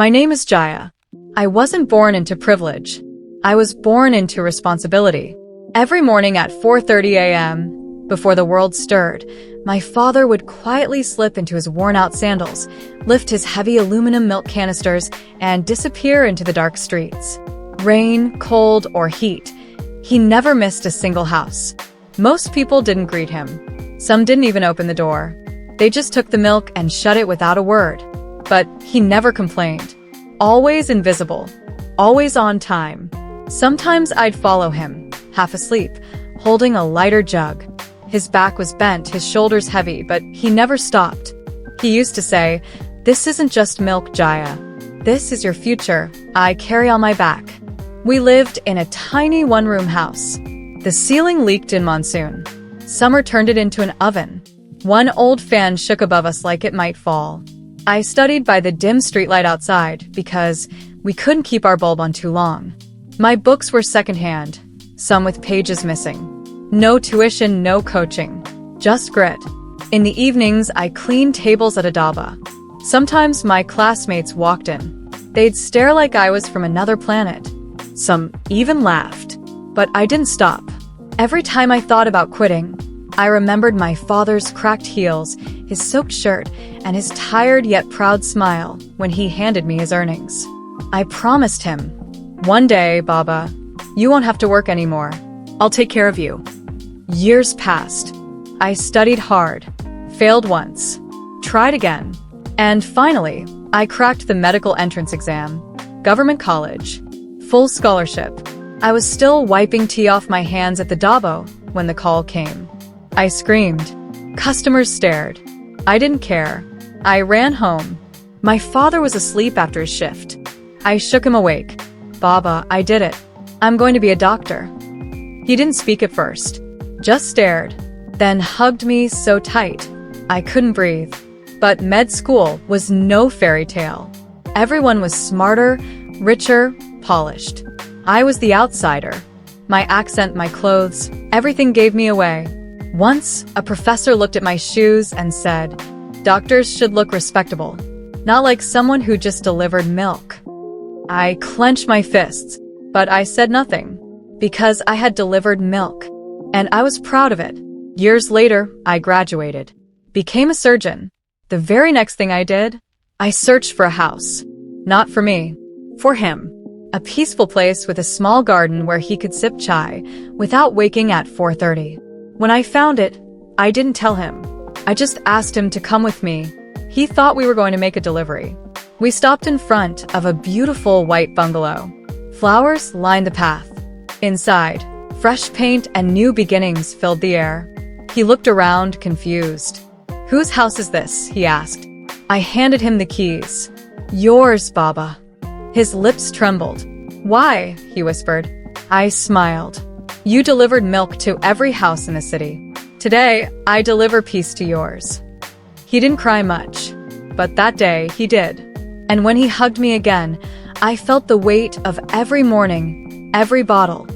My name is Jaya. I wasn't born into privilege. I was born into responsibility. Every morning at 4:30 a.m., before the world stirred, my father would quietly slip into his worn-out sandals, lift his heavy aluminum milk canisters, and disappear into the dark streets. Rain, cold, or heat, he never missed a single house. Most people didn't greet him. Some didn't even open the door. They just took the milk and shut it without a word. But he never complained. Always invisible. Always on time. Sometimes I'd follow him, half asleep, holding a lighter jug. His back was bent, his shoulders heavy, but he never stopped. He used to say, "This isn't just milk, Jaya. This is your future. I carry on my back." We lived in a tiny one-room house. The ceiling leaked in monsoon. Summer turned it into an oven. One old fan shook above us like it might fall. I studied by the dim streetlight outside because we couldn't keep our bulb on too long. My books were secondhand, some with pages missing. No tuition, no coaching, just grit. In the evenings, I cleaned tables at a dhaba. Sometimes my classmates walked in. They'd stare like I was from another planet. Some even laughed. But I didn't stop. Every time I thought about quitting, I remembered my father's cracked heels, his soaked shirt, and his tired yet proud smile when he handed me his earnings. I promised him, "One day, Baba, you won't have to work anymore. I'll take care of you." Years passed. I studied hard, failed once, tried again, and finally, I cracked the medical entrance exam. Government college. Full scholarship. I was still wiping tea off my hands at the dhaba when the call came. I screamed. Customers stared. I didn't care. I ran home. My father was asleep after his shift. I shook him awake. "Baba, I did it. I'm going to be a doctor." He didn't speak at first, just stared, then hugged me so tight I couldn't breathe. But med school was no fairy tale. Everyone was smarter, richer, polished. I was the outsider. My accent, my clothes, everything gave me away. Once, a professor looked at my shoes and said, "Doctors should look respectable, not like someone who just delivered milk." I clenched my fists, but I said nothing, because I had delivered milk, and I was proud of it. Years later, I graduated, became a surgeon. The very next thing I did, I searched for a house. Not for me, for him. A peaceful place with a small garden where he could sip chai without waking at 4:30. When I found it, I didn't tell him. I just asked him to come with me. He thought we were going to make a delivery. We stopped in front of a beautiful white bungalow. Flowers lined the path. Inside, fresh paint and new beginnings filled the air. He looked around, confused. "Whose house is this?" he asked. I handed him the keys. "Yours, Baba." His lips trembled. "Why?" he whispered. I smiled. "You delivered milk to every house in the city. Today, I deliver peace to yours." He didn't cry much, but that day he did. And when he hugged me again, I felt the weight of every morning, every bottle,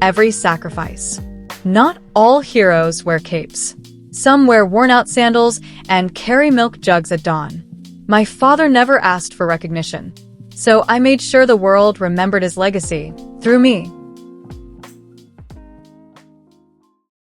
every sacrifice. Not all heroes wear capes. Some wear worn-out sandals and carry milk jugs at dawn. My father never asked for recognition, so I made sure the world remembered his legacy through me.